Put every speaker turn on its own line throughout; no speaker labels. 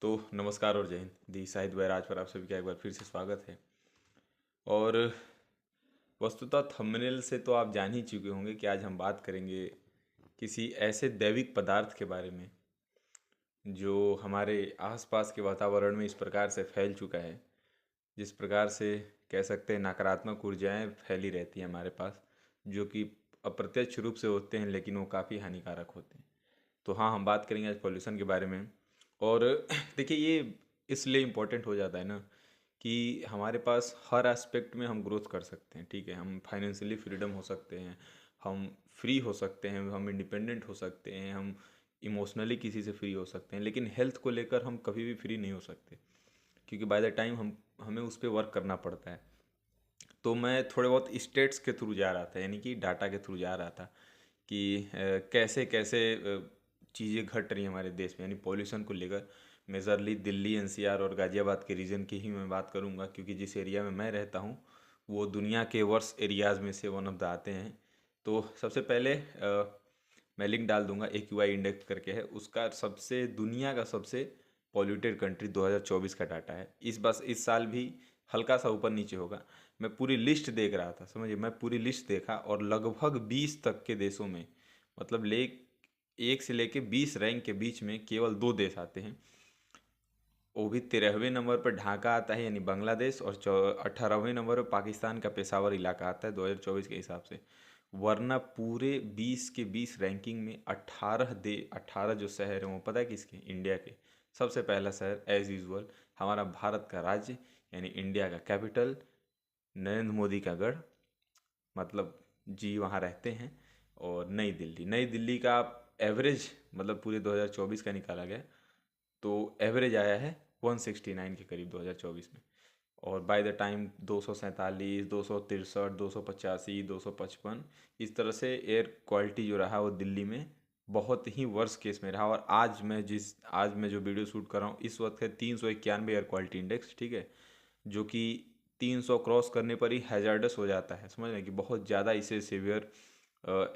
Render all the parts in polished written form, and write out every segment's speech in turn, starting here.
तो नमस्कार और जय हिंद। दी शाहिद वैराज पर आप सभी का एक बार फिर से स्वागत है। और वस्तुतः थंबनेल से तो आप जान ही चुके होंगे कि आज हम बात करेंगे किसी ऐसे दैविक पदार्थ के बारे में जो हमारे आसपास के वातावरण में इस प्रकार से फैल चुका है, जिस प्रकार से कह सकते हैं नकारात्मक ऊर्जाएं फैली रहती हैं हमारे पास, जो कि अप्रत्यक्ष रूप से होते हैं लेकिन वो काफ़ी हानिकारक होते हैं। तो हाँ, हम बात करेंगे आज पॉल्यूशन के बारे में। और देखिए, ये इसलिए इम्पोर्टेंट हो जाता है ना कि हमारे पास हर एस्पेक्ट में हम ग्रोथ कर सकते हैं। ठीक है, हम फाइनेंशियली फ्रीडम हो सकते हैं, हम फ्री हो सकते हैं, हम इंडिपेंडेंट हो सकते हैं, हम इमोशनली किसी से फ्री हो सकते हैं, लेकिन हेल्थ को लेकर हम कभी भी फ्री नहीं हो सकते, क्योंकि बाय द टाइम हमें उस पर वर्क करना पड़ता है। तो मैं थोड़े बहुत स्टेट्स के थ्रू जा रहा था, यानी कि डाटा के थ्रू जा रहा था कि कैसे कैसे चीज़ें घट रही हैं हमारे देश में, यानी पॉल्यूशन को लेकर। मेजरली दिल्ली, एनसीआर और गाज़ियाबाद के रीजन की ही मैं बात करूंगा, क्योंकि जिस एरिया में मैं रहता हूँ वो दुनिया के वर्स्ट एरियाज़ में से वन ऑफ द आते हैं। तो सबसे पहले मैं लिंक डाल दूंगा, AQI इंडेक्स करके है, उसका सबसे दुनिया का सबसे पॉल्यूटेड कंट्री 2024 का डाटा है। इस साल भी हल्का सा ऊपर नीचे होगा। मैं पूरी लिस्ट देख रहा था, समझिए, मैं पूरी लिस्ट देखा और लगभग 20 तक के देशों में, मतलब ले 1 से लेके 20 रैंक के बीच में केवल 2 देश आते हैं। वो भी 13वें नंबर पर ढाका आता है, यानी बांग्लादेश, और 18वें नंबर पर पाकिस्तान का पेशावर इलाका आता है 2024 के हिसाब से। वरना पूरे 20 के 20 रैंकिंग में 18 जो शहर हैं वो पता है किसके? इंडिया के। सबसे पहला शहर एज यूजुअल हमारा भारत का राज्य, यानी इंडिया का कैपिटल, नरेंद्र मोदी का गढ़, मतलब जी वहाँ रहते हैं। और नई दिल्ली का एवरेज, मतलब पूरे 2024 का निकाला गया तो एवरेज आया है 169 के करीब 2024 में। और बाय द टाइम 247, 263, 285, 255, इस तरह से एयर क्वालिटी जो रहा वो दिल्ली में बहुत ही वर्स केस में रहा। और आज मैं जो वीडियो शूट कर रहा हूँ इस वक्त है 391 एयर क्वालिटी इंडेक्स। ठीक है, जो कि 300 क्रॉस करने पर ही हैजार्डस हो जाता है। समझ रहे हैं कि बहुत ज़्यादा इसे सीवियर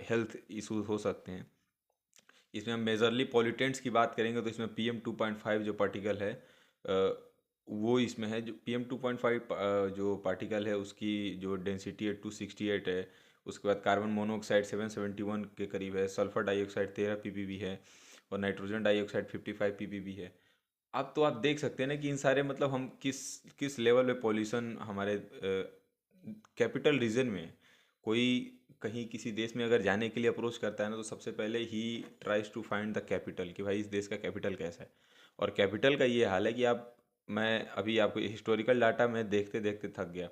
हेल्थ इशूज हो सकते हैं। इसमें हम मेजरली पॉल्यूटेंट्स की बात करेंगे तो इसमें PM2.5 जो पार्टिकल है वो इसमें है। जो PM2.5 जो पार्टिकल है उसकी जो डेंसिटी है 268 है। उसके बाद कार्बन मोनोऑक्साइड 771 के करीब है, सल्फर डाइऑक्साइड 13 ppb है, और नाइट्रोजन डाइऑक्साइड 55 ppb है। अब तो आप देख सकते हैं ना कि इन सारे, मतलब हम किस किस लेवल पे पॉल्यूशन हमारे कैपिटल रीजन में। कोई कहीं किसी देश में अगर जाने के लिए अप्रोच करता है ना, तो सबसे पहले ही tries to find the capital, कि भाई इस देश का कैपिटल कैसा है। और कैपिटल का ये हाल है कि मैं अभी आपको हिस्टोरिकल डाटा में देखते देखते थक गया।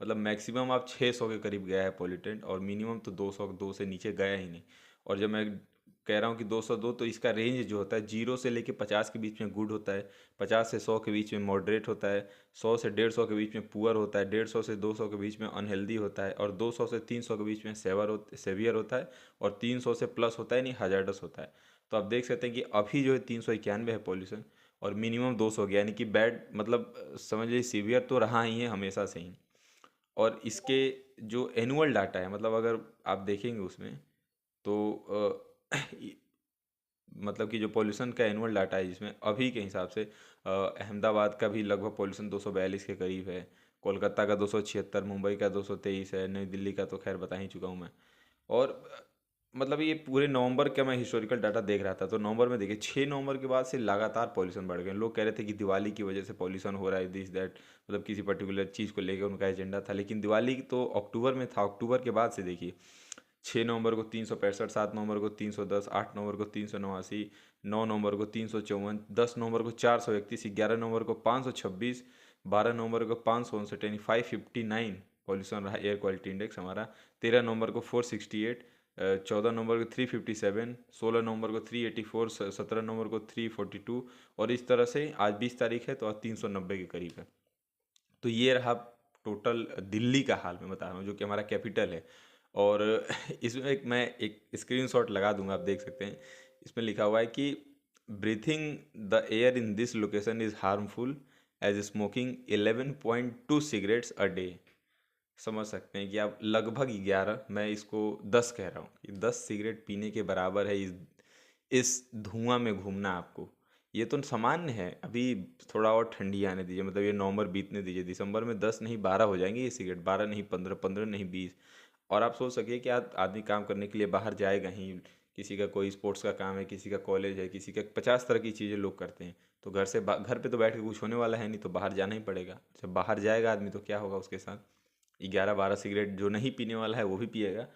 मतलब मैक्सिमम आप 600 के करीब गया है पॉल्यूटेंट, और मिनिमम तो 202 से नीचे गया ही नहीं। और जब मैं कह रहा हूँ कि 202, तो इसका रेंज जो होता है 0 से लेके 50 के बीच में गुड होता है, 50 से 100 के बीच में मॉडरेट होता है, 100 से 150 के बीच में पुअर होता है, 150 से 200 के बीच में अनहेल्दी होता है, और 200 से 300 के बीच में सेवियर होता है, और 300 से प्लस होता है, यानी हजार्डस होता है। तो आप देख सकते हैं कि अभी जो है 391 है पॉल्यूशन, और मिनिमम 200 गया, यानी कि बैड, मतलब समझ लीजिए सीवियर तो रहा ही है हमेशा से ही। और इसके जो एनुअल डाटा है, मतलब अगर आप देखेंगे उसमें, तो मतलब कि जो पॉल्यूशन का एनुअल डाटा है जिसमें अभी के हिसाब से अहमदाबाद का भी लगभग पॉल्यूशन 242 के करीब है, कोलकाता का 276, मुंबई का 223 है, नई दिल्ली का तो खैर बता ही चुका हूँ मैं। और मतलब ये पूरे नवंबर का मैं हिस्टोरिकल डाटा देख रहा था, तो नवंबर में देखिए 6 नवंबर के बाद से लगातार पॉल्यूशन बढ़ गए। लोग कह रहे थे कि दिवाली की वजह से पॉल्यूशन हो रहा है, दिस दैट, मतलब किसी पर्टिकुलर चीज़ को लेकर उनका एजेंडा था, लेकिन दिवाली तो अक्टूबर में था। अक्टूबर के बाद से देखिए 6 नवंबर को 365, 7 नवंबर को 310, 8 नवंबर को 389, 9 नवंबर को 354, 10 नवंबर को 431, 11 नवंबर को 526, 12 नवंबर को 559, यानी 559 पॉल्यूशन रहा एयर क्वालिटी इंडेक्स हमारा। 13 नवंबर को 468, 14 नवंबर को 357, 16 नवंबर को 384, 17 नवंबर को 342, और इस तरह से आज 20 तारीख है तो आज 390 के करीब है। तो ये रहा टोटल दिल्ली का हाल मैं बता रहा हूँ, जो कि हमारा कैपिटल है। और इसमें मैं एक स्क्रीनशॉट लगा दूंगा, आप देख सकते हैं। इसमें लिखा हुआ है कि breathing the air in this location is harmful as smoking 11.2 cigarettes a day. समझ सकते हैं कि आप लगभग 11, मैं इसको 10 कह रहा हूँ, कि 10 सिगरेट पीने के बराबर है इस इस धुआं में घूमना आपको, ये तो सामान्य है। अभी थोड़ा और ठंडी आने दीजिए, मतलब ये नवंबर बीतने दीजिए, दिसंबर में 10 नहीं 12 हो जाएंगे ये सिगरेट, 12 नहीं 15, 15 नहीं 20। और आप सोच सकिए कि आदमी काम करने के लिए बाहर जाएगा ही, किसी का कोई स्पोर्ट्स का काम है, किसी का कॉलेज है, किसी का 50 तरह की चीज़ें लोग करते हैं। तो घर पे तो बैठ के कुछ होने वाला है नहीं, तो बाहर जाना ही पड़ेगा। जब बाहर जाएगा आदमी तो क्या होगा उसके साथ, 11-12 सिगरेट जो नहीं पीने वाला है वो भी पिएगा।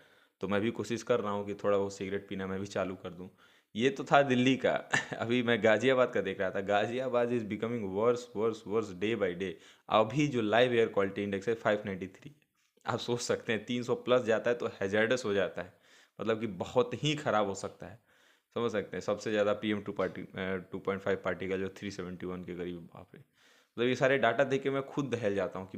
तो मैं भी कोशिश कर रहा हूँ कि थोड़ा वो सिगरेट पीना मैं भी चालू कर दूँ। ये तो था दिल्ली का। अभी मैं गाजियाबाद का देख रहा था। Ghaziabad is becoming worse worse worse day by day. अभी जो लाइव एयर क्वालिटी इंडेक्स है 593। आप सोच सकते हैं 300 प्लस जाता है तो हैजर्डस हो जाता है, मतलब कि बहुत ही ख़राब हो सकता है। समझ सकते हैं, सबसे ज़्यादा PM2.5 पार्टिकल जो 371 के करीब, बाप रे। मतलब ये सारे डाटा देख के मैं खुद दहल जाता हूँ कि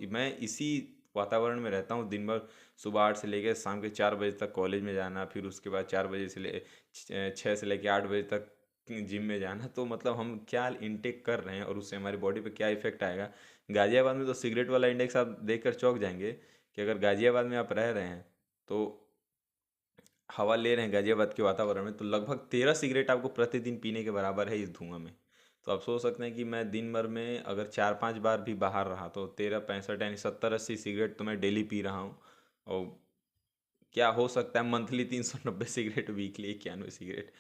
मैं इसी वातावरण में रहता हूँ दिन भर। सुबह 8 से लेकर शाम के 4 बजे तक कॉलेज में जाना, फिर उसके बाद 4 बजे से 6 से लेकर 8 बजे तक जिम में जाना। तो मतलब हम क्या इनटेक कर रहे हैं और उससे हमारी बॉडी पे क्या इफेक्ट आएगा। गाज़ियाबाद में तो सिगरेट वाला इंडेक्स आप देखकर चौंक जाएंगे कि अगर गाज़ियाबाद में आप रह रहे हैं तो हवा ले रहे हैं गाजियाबाद के वातावरण में, तो लगभग 13 सिगरेट आपको प्रतिदिन पीने के बराबर है इस धुआं में। तो आप सोच सकते हैं कि मैं दिन भर में अगर 4-5 बार भी बाहर रहा तो 13-65 यानी 70-80 सिगरेट तो मैं डेली पी रहा हूँ। और क्या हो सकता है मंथली 390 सिगरेट, वीकली 91 सिगरेट।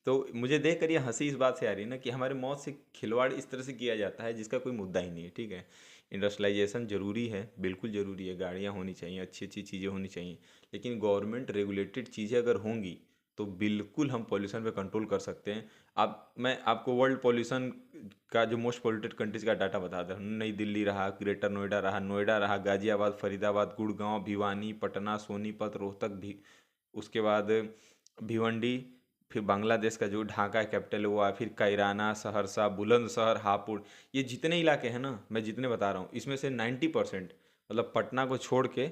तो मुझे देख कर ये हंसी इस बात से आ रही है ना कि हमारे मौत से खिलवाड़ इस तरह से किया जाता है जिसका कोई मुद्दा ही नहीं है। ठीक है, इंडस्ट्रियलाइजेशन ज़रूरी है, बिल्कुल ज़रूरी है, गाड़ियाँ होनी चाहिए, अच्छी अच्छी चीज़ें होनी चाहिए, लेकिन गवर्नमेंट रेगुलेटेड चीज़ें अगर होंगी तो बिल्कुल हम पॉल्यूशन पे कंट्रोल कर सकते हैं। आप मैं आपको वर्ल्ड पॉल्यूशन का जो मोस्ट पॉल्यूटेड कंट्रीज का डाटा बता दें। नई दिल्ली रहा, ग्रेटर नोएडा रहा, गाजियाबाद, फरीदाबाद, गुड़गांव, भिवानी, पटना, सोनीपत, रोहतक भी, उसके बाद भिवंडी, फिर बांग्लादेश का जो ढाका कैपिटल हुआ, फिर कैराना, सहरसा, बुलंदशहर, हापुड़। ये जितने इलाके हैं ना, मैं जितने बता रहा हूँ इसमें से 90% मतलब पटना को छोड़ के,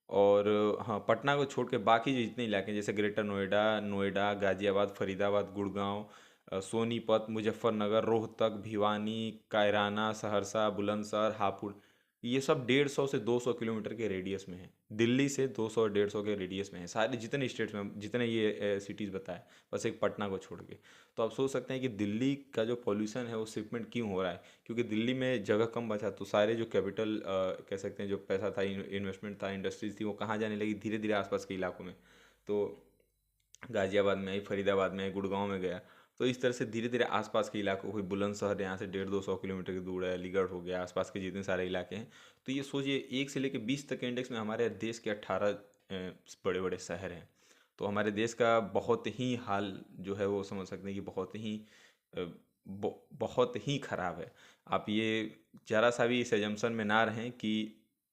और हाँ पटना को छोड़ के बाकी जो जितने इलाके हैं जैसे ग्रेटर नोएडा, गाजियाबाद, फरीदाबाद, गुड़गांव, सोनीपत, मुजफ्फरनगर, रोहतक, भिवानी, कैराना, सहरसा, बुलंदशहर, हापुड़, ये सब 150 से 200 किलोमीटर के रेडियस में है। दिल्ली से 200-150 के रेडियस में है सारे जितने स्टेट्स में, जितने ये सिटीज़ बताए, बस एक पटना को छोड़ के। तो आप सोच सकते हैं कि दिल्ली का जो पॉल्यूशन है वो शिपमेंट क्यों हो रहा है, क्योंकि दिल्ली में जगह कम बचा तो सारे जो कैपिटल कह सकते हैं, जो पैसा था, इन्वेस्टमेंट था, इंडस्ट्रीज थी, वो कहाँ जाने लगी, धीरे धीरे आसपास के इलाकों में। तो गाजियाबाद में आई, फरीदाबाद में आई, गुड़गांव में गया। तो इस तरह से धीरे धीरे आसपास के इलाकों, कोई बुलंदशहर यहाँ से 150-200 किलोमीटर की दूर है, अलीगढ़ हो गया, आसपास के जितने सारे इलाके हैं। तो ये सोचिए 1 से लेकर 20 तक के इंडेक्स में हमारे देश के 18 बड़े बड़े शहर हैं। तो हमारे देश का बहुत ही हाल जो है वो समझ सकते हैं कि बहुत ही बहुत ही ख़राब है। आप ये ज़रा सा भी इस एजम्पशन में ना रहें कि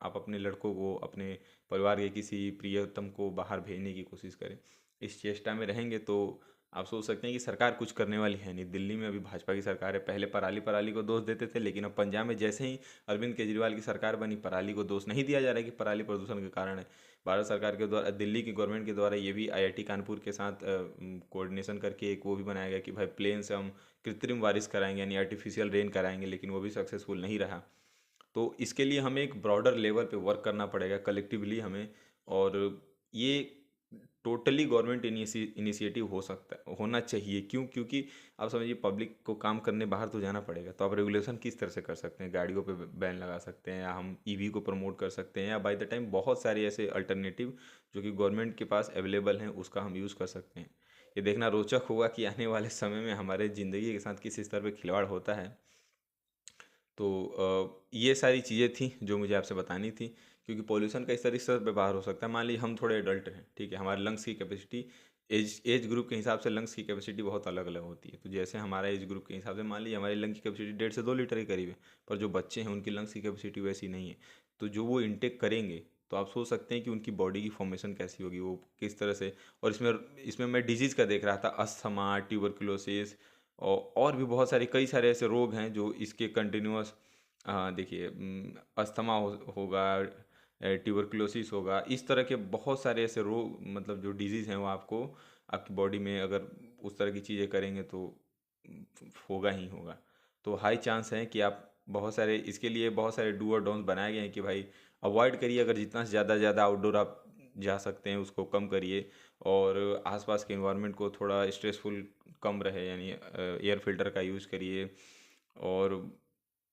आप अपने लड़कों को, अपने परिवार के किसी प्रियतम को बाहर भेजने की कोशिश करें। इस चेष्टा में रहेंगे तो आप सोच सकते हैं कि सरकार कुछ करने वाली है नहीं। दिल्ली में अभी भाजपा की सरकार है, पहले पराली पराली को दोष देते थे, लेकिन अब पंजाब में जैसे ही अरविंद केजरीवाल की सरकार बनी, पराली को दोष नहीं दिया जा रहा है कि पराली प्रदूषण के कारण है। भारत सरकार के द्वारा, दिल्ली की गवर्नमेंट के द्वारा ये भी IIT कानपुर के साथ कोऑर्डिनेशन करके एक वो भी बनाया गया कि भाई प्लेन से हम कृत्रिम बारिश कराएंगे, यानी आर्टिफिशियल रेन कराएंगे, लेकिन वो भी सक्सेसफुल नहीं रहा। तो इसके लिए हमें एक ब्रॉडर लेवल पे वर्क करना पड़ेगा कलेक्टिवली हमें। और ये टोटली गवर्नमेंट इनिशिएटिव हो सकता है, होना चाहिए। क्यों? क्योंकि आप समझिए पब्लिक को काम करने बाहर तो जाना पड़ेगा, तो आप रेगुलेशन किस तरह से कर सकते हैं, गाड़ियों पे बैन लगा सकते हैं, या हम EV को प्रमोट कर सकते हैं, या बाय द टाइम बहुत सारे ऐसे अल्टरनेटिव जो कि गवर्नमेंट के पास अवेलेबल हैं उसका हम यूज़ कर सकते हैं। ये देखना रोचक होगा कि आने वाले समय में हमारे ज़िंदगी के साथ किस स्तर पर खिलवाड़ होता है। तो ये सारी चीज़ें थी जो मुझे आपसे बतानी थी, क्योंकि पॉल्यूशन का इस तरह से व्यवहार हो सकता है। मान लीजिए हम थोड़े एडल्ट हैं, ठीक है, हमारे लंग्स की कैपेसिटी एज ग्रुप के हिसाब से लंग्स की कैपेसिटी बहुत अलग अलग होती है। तो जैसे हमारा एज ग्रुप के हिसाब से मान लीजिए हमारी लंग्स की कैपेसिटी 1.5 से 2 लीटर के करीब है, पर जो बच्चे हैं उनकी लंग्स की कैपेसिटी वैसी नहीं है। तो जो वो इनटेक करेंगे तो आप सोच सकते हैं कि उनकी बॉडी की फॉर्मेशन कैसी होगी, वो किस तरह से। और इसमें इसमें मैं डिजीज़ का देख रहा था, अस्थमा, ट्यूबरकुलोसिस, और भी बहुत सारे कई सारे ऐसे रोग हैं जो इसके कंटिन्यूअस, देखिए अस्थमा होगा, ट्यूबरकुलोसिस होगा, इस तरह के बहुत सारे ऐसे रोग, मतलब जो डिजीज़ हैं वो आपको आपकी बॉडी में अगर उस तरह की चीज़ें करेंगे तो होगा ही होगा। तो हाई चांस है कि आप बहुत सारे, इसके लिए बहुत सारे डू और डोंट्स बनाए गए हैं कि भाई अवॉइड करिए, अगर जितना से ज़्यादा आउटडोर आप जा सकते हैं उसको कम करिए, और आसपास के इन्वायरमेंट को थोड़ा स्ट्रेसफुल कम रहे, यानी एयर फिल्टर का यूज़ करिए। और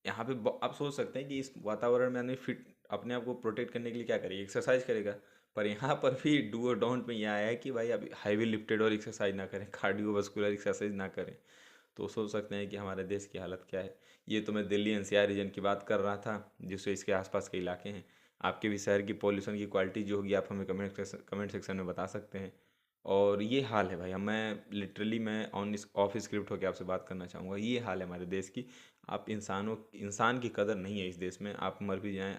यहाँ पे आप सोच सकते हैं कि इस वातावरण में आदमी फिट अपने आप को प्रोटेक्ट करने के लिए क्या करेगा, एक्सरसाइज करेगा। पर यहाँ पर भी डू और डोंट में यह आया है कि भाई अब हैवी लिफ्टेड और एक्सरसाइज ना करें, कार्डियोवास्कुलर एक्सरसाइज ना करें। तो सोच सकते हैं कि हमारे देश की हालत क्या है। ये तो मैं दिल्ली एनसीआर रीजन की बात कर रहा था, जिससे इसके आसपास के इलाके हैं। आपके भी शहर की पॉल्यूशन की क्वालिटी जो होगी आप हमें कमेंट सेक्शन में बता सकते हैं। और ये हाल है भाई, हम मैं लिटरली मैं ऑन ऑफ स्क्रिप्ट होकर आपसे बात करना चाहूँगा, ये हाल है हमारे देश की। आप इंसान की कदर नहीं है इस देश में। आप मर भी जाएं,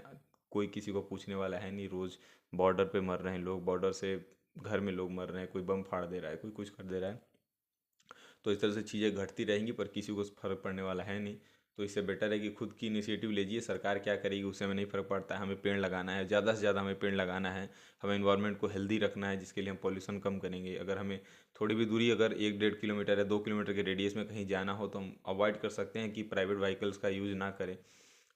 कोई किसी को पूछने वाला है नहीं। रोज़ बॉर्डर पे मर रहे हैं लोग, बॉर्डर से घर में लोग मर रहे हैं, कोई बम फाड़ दे रहा है, कोई कुछ कर दे रहा है। तो इस तरह से चीज़ें घटती रहेंगी पर किसी को फ़र्क पड़ने वाला है नहीं। तो इससे बेटर है कि खुद की इनिशिएटिव लीजिए। सरकार क्या करेगी उससे हमें नहीं फ़र्क पड़ता है, हमें पेड़ लगाना है, ज़्यादा से ज़्यादा हमें पेड़ लगाना है। हमें इन्वायरमेंट को हेल्दी रखना है, जिसके लिए हम पॉल्यूशन कम करेंगे। अगर हमें थोड़ी भी दूरी, अगर 1-1.5 किलोमीटर या 2 किलोमीटर के रेडियस में कहीं जाना हो, तो हम अवॉइड कर सकते हैं कि प्राइवेट व्हीकल्स का यूज़ ना करें।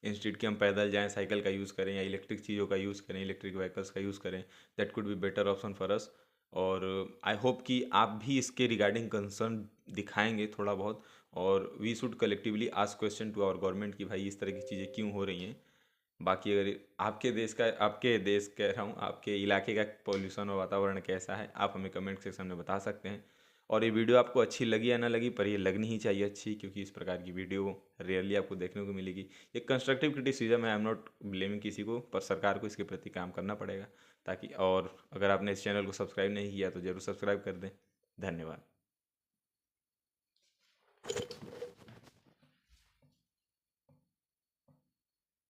इंस्टेड कि हम पैदल जाएं, साइकिल का यूज़ करें या इलेक्ट्रिक चीज़ों का यूज़ करें, इलेक्ट्रिक व्हीकल्स का यूज़ करें। That could be better option for us. और आई होप कि आप भी इसके रिगार्डिंग कंसर्न दिखाएंगे थोड़ा बहुत। और we should collectively ask question to our government कि भाई इस तरह की चीज़ें क्यों हो रही हैं। बाकी अगर आपके देश कह रहा हूँ, आपके इलाके का पॉल्यूशन और वातावरण कैसा है, आप हमें कमेंट सेक्शन में बता सकते हैं। और ये वीडियो आपको अच्छी लगी या ना लगी, पर ये लगनी ही चाहिए अच्छी, क्योंकि इस प्रकार की वीडियो रेयरली आपको देखने को मिलेगी। ये कंस्ट्रक्टिव क्रिटिसिज्म है, आई एम नॉट ब्लेमिंग किसी को, पर सरकार को इसके प्रति काम करना पड़ेगा। ताकि, और अगर आपने इस चैनल को सब्सक्राइब नहीं किया तो ज़रूर सब्सक्राइब कर दें। धन्यवाद।